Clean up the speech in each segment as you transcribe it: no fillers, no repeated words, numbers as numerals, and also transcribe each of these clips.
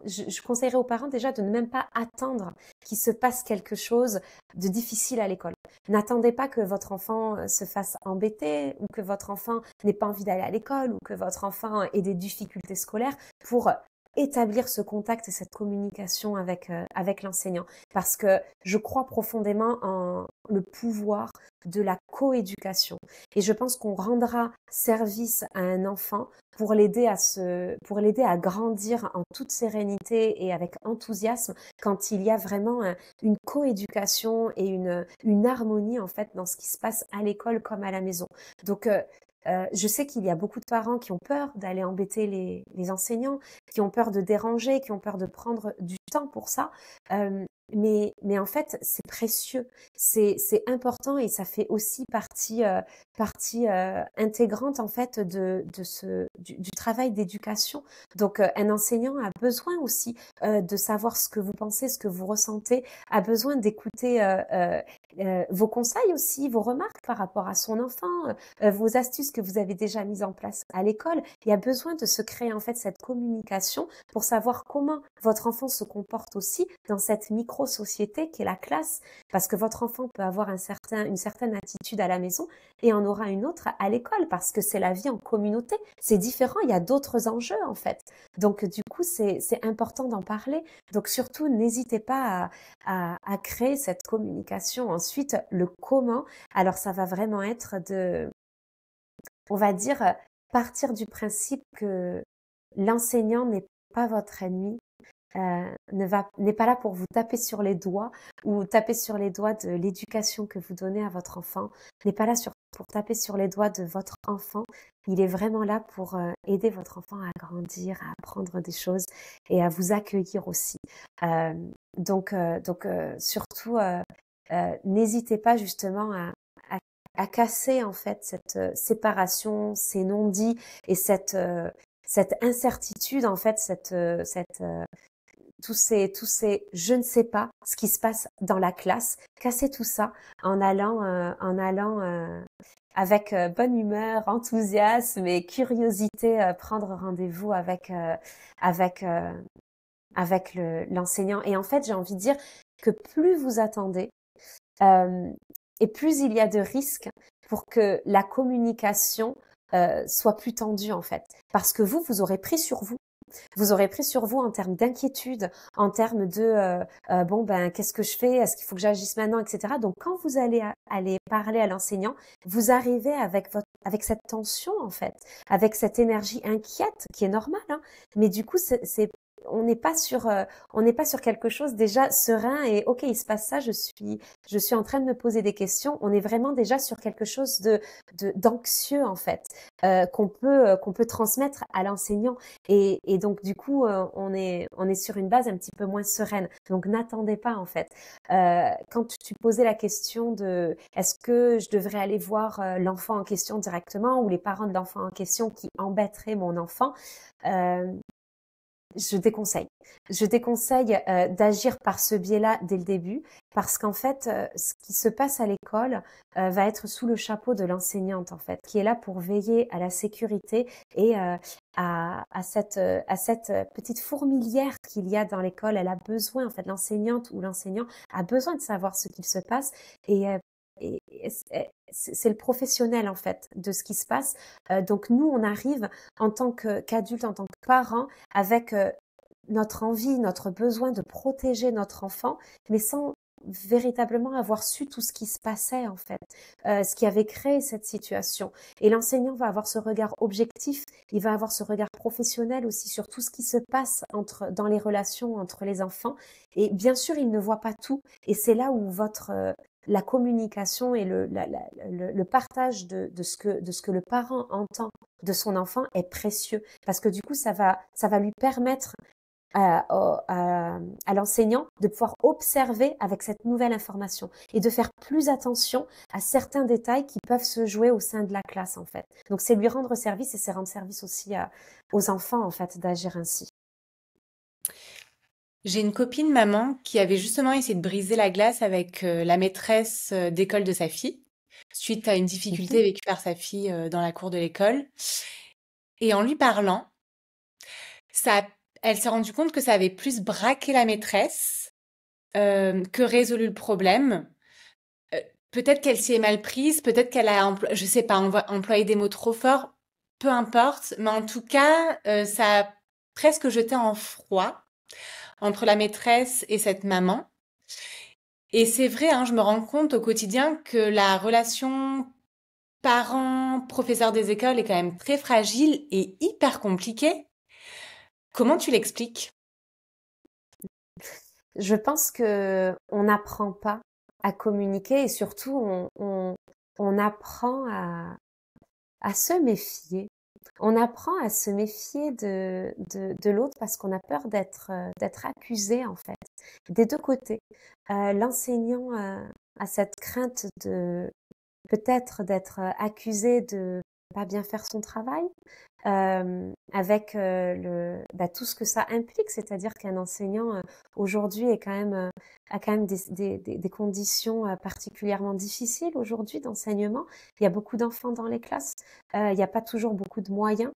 je conseillerais aux parents déjà de ne même pas attendre qu'il se passe quelque chose de difficile à l'école. N'attendez pas que votre enfant se fasse embêter ou que votre enfant n'ait pas envie d'aller à l'école ou que votre enfant ait des difficultés scolaires pour établir ce contact et cette communication avec l'enseignant. Parce que je crois profondément en le pouvoir de la coéducation. Et je pense qu'on rendra service à un enfant pour l'aider à grandir en toute sérénité et avec enthousiasme quand il y a vraiment une coéducation et une harmonie en fait dans ce qui se passe à l'école comme à la maison. Donc je sais qu'il y a beaucoup de parents qui ont peur d'aller embêter les enseignants, qui ont peur de déranger, qui ont peur de prendre du temps pour ça. Mais en fait, c'est précieux, c'est important et ça fait aussi partie intégrante en fait du travail d'éducation. Donc, un enseignant a besoin aussi de savoir ce que vous pensez, ce que vous ressentez, a besoin d'écouter vos conseils aussi, vos remarques par rapport à son enfant, vos astuces que vous avez déjà mises en place à l'école. Il y a besoin de se créer en fait cette communication pour savoir comment votre enfant se comporte aussi dans cette micro-société qu'est la classe, parce que votre enfant peut avoir une certaine attitude à la maison et en aura une autre à l'école, parce que c'est la vie en communauté. C'est différent, il y a d'autres enjeux en fait. Donc du coup, c'est important d'en parler. Donc surtout, n'hésitez pas à créer cette communication. Ensuite, le comment, alors ça va vraiment être on va dire, partir du principe que l'enseignant n'est pas votre ennemi, n'est pas là pour vous taper sur les doigts ou taper sur les doigts de l'éducation que vous donnez à votre enfant, n'est pas là pour taper sur les doigts de votre enfant. Il est vraiment là pour aider votre enfant à grandir, à apprendre des choses et à vous accueillir aussi. Euh, donc surtout, n'hésitez pas justement à casser en fait cette séparation, ces non-dits et cette incertitude en fait, tous ces je ne sais pas ce qui se passe dans la classe, casser tout ça en allant avec bonne humeur, enthousiasme et curiosité prendre rendez-vous avec euh, avec l'enseignant. Et en fait, j'ai envie de dire que plus vous attendez, euh, et plus il y a de risques pour que la communication soit plus tendue en fait. Parce que vous aurez pris sur vous. Vous aurez pris sur vous en termes d'inquiétude, en termes de bon ben qu'est-ce que je fais, est-ce qu'il faut que j'agisse maintenant, etc. Donc quand vous allez aller parler à l'enseignant, vous arrivez avec cette tension en fait, avec cette énergie inquiète qui est normale, hein, mais du coup on n'est pas sur quelque chose déjà serein et ok il se passe ça, je suis en train de me poser des questions. On est vraiment déjà sur quelque chose d'anxieux en fait qu'on peut transmettre à l'enseignant. Et donc, du coup, on est sur une base un petit peu moins sereine. Donc, n'attendez pas, en fait. Quand tu posais la question de est-ce que je devrais aller voir l'enfant en question directement ou les parents de l'enfant en question qui embêteraient mon enfant, euh, je déconseille. Je déconseille d'agir par ce biais-là dès le début parce qu'en fait, ce qui se passe à l'école va être sous le chapeau de l'enseignante en fait, qui est là pour veiller à la sécurité et à cette petite fourmilière qu'il y a dans l'école. Elle a besoin, en fait, l'enseignante ou l'enseignant a besoin de savoir ce qu'il se passe et c'est le professionnel en fait de ce qui se passe. Donc nous, on arrive en tant qu'adulte, en tant que parent, avec notre envie, notre besoin de protéger notre enfant, mais sans véritablement avoir su tout ce qui se passait en fait, ce qui avait créé cette situation. Et l'enseignant va avoir ce regard objectif, il va avoir ce regard professionnel aussi sur tout ce qui se passe dans les relations entre les enfants. Et bien sûr, il ne voit pas tout. Et c'est là où la communication et le partage de ce que le parent entend de son enfant est précieux parce que du coup ça va lui permettre à l'enseignant de pouvoir observer avec cette nouvelle information et de faire plus attention à certains détails qui peuvent se jouer au sein de la classe en fait. Donc c'est lui rendre service et c'est rendre service aussi aux enfants en fait d'agir ainsi. J'ai une copine maman qui avait justement essayé de briser la glace avec la maîtresse d'école de sa fille, suite à une difficulté Mhm. vécue par sa fille dans la cour de l'école. Et en lui parlant, ça, elle s'est rendue compte que ça avait plus braqué la maîtresse que résolu le problème. Euh, Peut-être qu'elle s'y est mal prise, peut-être qu'elle a, je sais pas, employé des mots trop forts, peu importe, mais en tout cas, ça a presque jeté en froid entre la maîtresse et cette maman. Et c'est vrai, hein, je me rends compte au quotidien que la relation parents-professeurs des écoles est quand même très fragile et hyper compliquée. Comment tu l'expliques? Je pense que on n'apprend pas à communiquer et surtout on apprend à se méfier. On apprend à se méfier de l'autre parce qu'on a peur d'être accusé en fait, des deux côtés. L'enseignant a cette crainte de peut-être d'être accusé de pas bien faire son travail, avec tout ce que ça implique, c'est-à-dire qu'un enseignant aujourd'hui est quand même a quand même des conditions particulièrement difficiles aujourd'hui d'enseignement. Il y a beaucoup d'enfants dans les classes, il n'y a pas toujours beaucoup de moyens.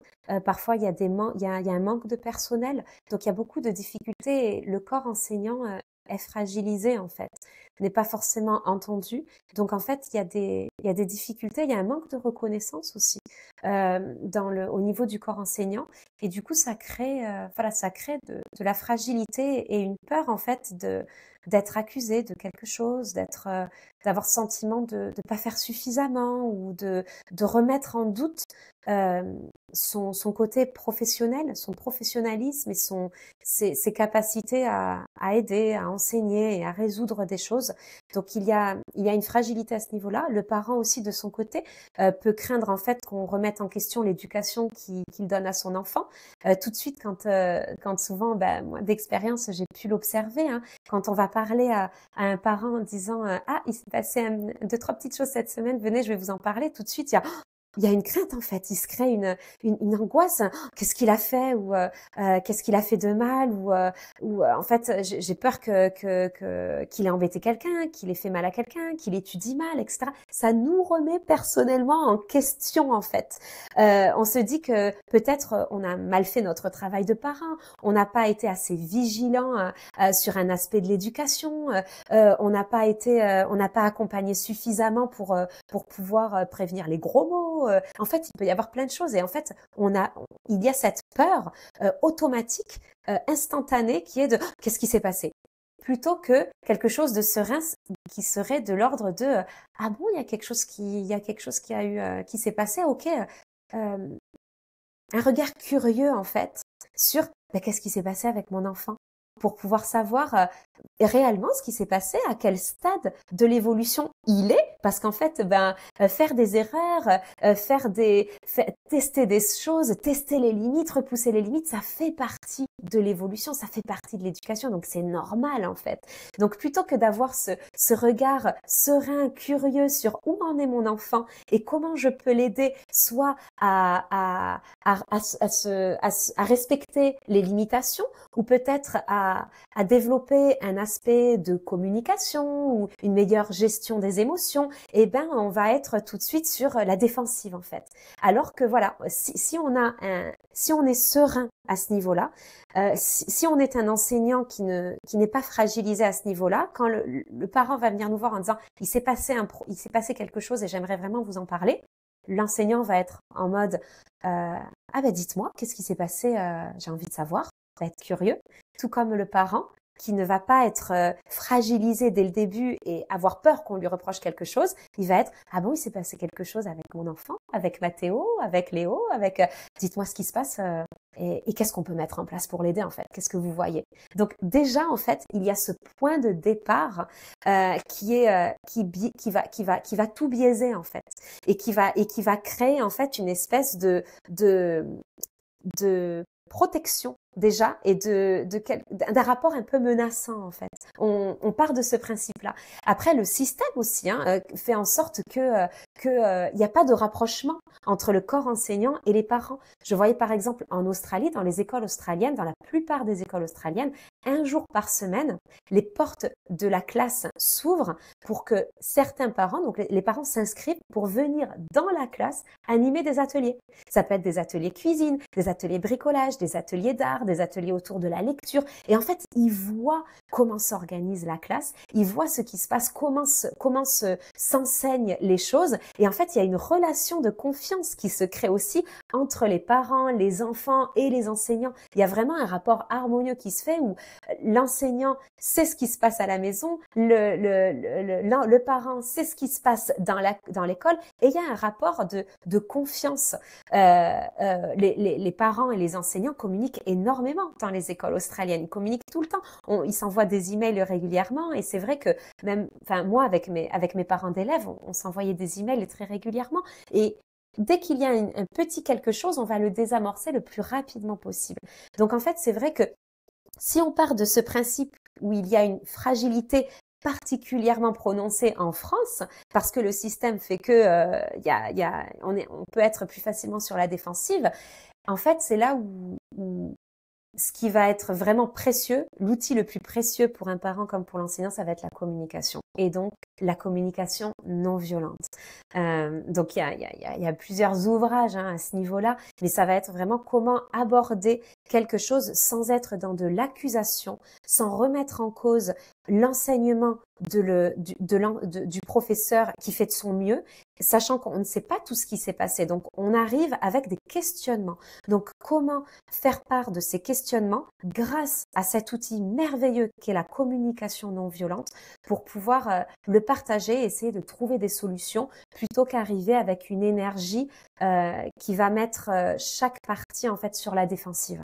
Parfois il y a il y a un manque de personnel, donc il y a beaucoup de difficultés. Et le corps enseignant est fragilisé en fait, n'est pas forcément entendu. Donc en fait il y a des difficultés, il y a un manque de reconnaissance aussi au niveau du corps enseignant, et du coup ça crée ça crée de la fragilité et une peur en fait d'être accusé de quelque chose, d'avoir le sentiment de pas faire suffisamment ou de remettre en doute euh, son côté professionnel, son professionnalisme et ses capacités à aider, à enseigner et à résoudre des choses. Donc il y a une fragilité à ce niveau-là. Le parent aussi de son côté peut craindre en fait qu'on remette en question l'éducation qu'il donne à son enfant. Tout de suite quand souvent, moi d'expérience j'ai pu l'observer, hein, quand on va parler à un parent en disant ah il s'est passé deux trois petites choses cette semaine, venez je vais vous en parler, tout de suite il y a une crainte en fait, il se crée une angoisse. Qu'est-ce qu'il a fait ou qu'est-ce qu'il a fait de mal ou en fait j'ai peur qu'il ait embêté quelqu'un, qu'il ait fait mal à quelqu'un, qu'il étudie mal, etc. Ça nous remet personnellement en question en fait. On se dit que peut-être on a mal fait notre travail de parent, on n'a pas été assez vigilant sur un aspect de l'éducation, on n'a pas accompagné suffisamment pour pouvoir prévenir les gros mots. En fait, il peut y avoir plein de choses et en fait, il y a cette peur automatique, instantanée qui est de qu'est-ce qui s'est passé? Plutôt que quelque chose de serein qui serait de l'ordre de ah bon, il y a quelque chose qui a eu qui s'est passé, ok, un regard curieux en fait sur qu'est-ce qui s'est passé avec mon enfant pour pouvoir savoir réellement ce qui s'est passé, à quel stade de l'évolution il est, parce qu'en fait, faire des erreurs, tester des choses, tester les limites, repousser les limites, ça fait partie de l'évolution, ça fait partie de l'éducation, donc c'est normal en fait. Donc plutôt que d'avoir ce regard serein, curieux sur où en est mon enfant et comment je peux l'aider, soit à respecter les limitations, ou peut-être à développer un aspect de communication ou une meilleure gestion des émotions, on va être tout de suite sur la défensive en fait. Alors que voilà, si on est serein à ce niveau-là, si on est un enseignant qui n'est pas fragilisé à ce niveau-là, quand le parent va venir nous voir en disant il s'est passé quelque chose et j'aimerais vraiment vous en parler, l'enseignant va être en mode dites-moi, qu'est-ce qui s'est passé, j'ai envie de savoir, va être curieux, tout comme le parent qui ne va pas être fragilisé dès le début et avoir peur qu'on lui reproche quelque chose, il va être ah bon, il s'est passé quelque chose avec mon enfant, avec Mathéo, avec Léo, avec dites-moi ce qui se passe et qu'est-ce qu'on peut mettre en place pour l'aider en fait, qu'est-ce que vous voyez. Donc déjà en fait il y a ce point de départ qui va tout biaiser en fait et qui va créer en fait une espèce de protection déjà et d'un rapport un peu menaçant en fait. On part de ce principe-là. Après le système aussi fait en sorte que il n'y a pas de rapprochement entre le corps enseignant et les parents. Je voyais par exemple en Australie, dans les écoles australiennes, dans la plupart des écoles australiennes, un jour par semaine, les portes de la classe s'ouvrent pour que certains parents, donc les parents s'inscrivent pour venir dans la classe animer des ateliers. Ça peut être des ateliers cuisine, des ateliers bricolage, des ateliers d'art, devoirs, des ateliers autour de la lecture. Et en fait, ils voient comment s'organise la classe, ils voient ce qui se passe, s'enseignent les choses. Et en fait, il y a une relation de confiance qui se crée aussi entre les parents, les enfants et les enseignants. Il y a vraiment un rapport harmonieux qui se fait où l'enseignant sait ce qui se passe à la maison, le parent sait ce qui se passe dans l'école, et il y a un rapport de confiance. Les parents et les enseignants communiquent énormément dans les écoles australiennes. Ils communiquent tout le temps. Ils s'envoient des emails régulièrement, et c'est vrai que même, enfin moi avec mes parents d'élèves, on s'envoyait des emails très régulièrement. Et dès qu'il y a un petit quelque chose, on va le désamorcer le plus rapidement possible. Donc en fait, c'est vrai que si on part de ce principe où il y a une fragilité particulièrement prononcée en France, parce que le système fait que on peut être plus facilement sur la défensive, en fait, c'est là où ce qui va être vraiment précieux, l'outil le plus précieux pour un parent comme pour l'enseignant, ça va être la communication. Et donc, la communication non violente. Donc, il y a plusieurs ouvrages à ce niveau-là, mais ça va être vraiment comment aborder quelque chose sans être dans de l'accusation, sans remettre en cause l'enseignement du professeur qui fait de son mieux, sachant qu'on ne sait pas tout ce qui s'est passé. Donc, on arrive avec des questionnements. Donc, comment faire part de ces questionnements grâce à cet outil merveilleux qu'est la communication non violente pour pouvoir le partager, essayer de trouver des solutions plutôt qu'arriver avec une énergie qui va mettre chaque partie en fait sur la défensive.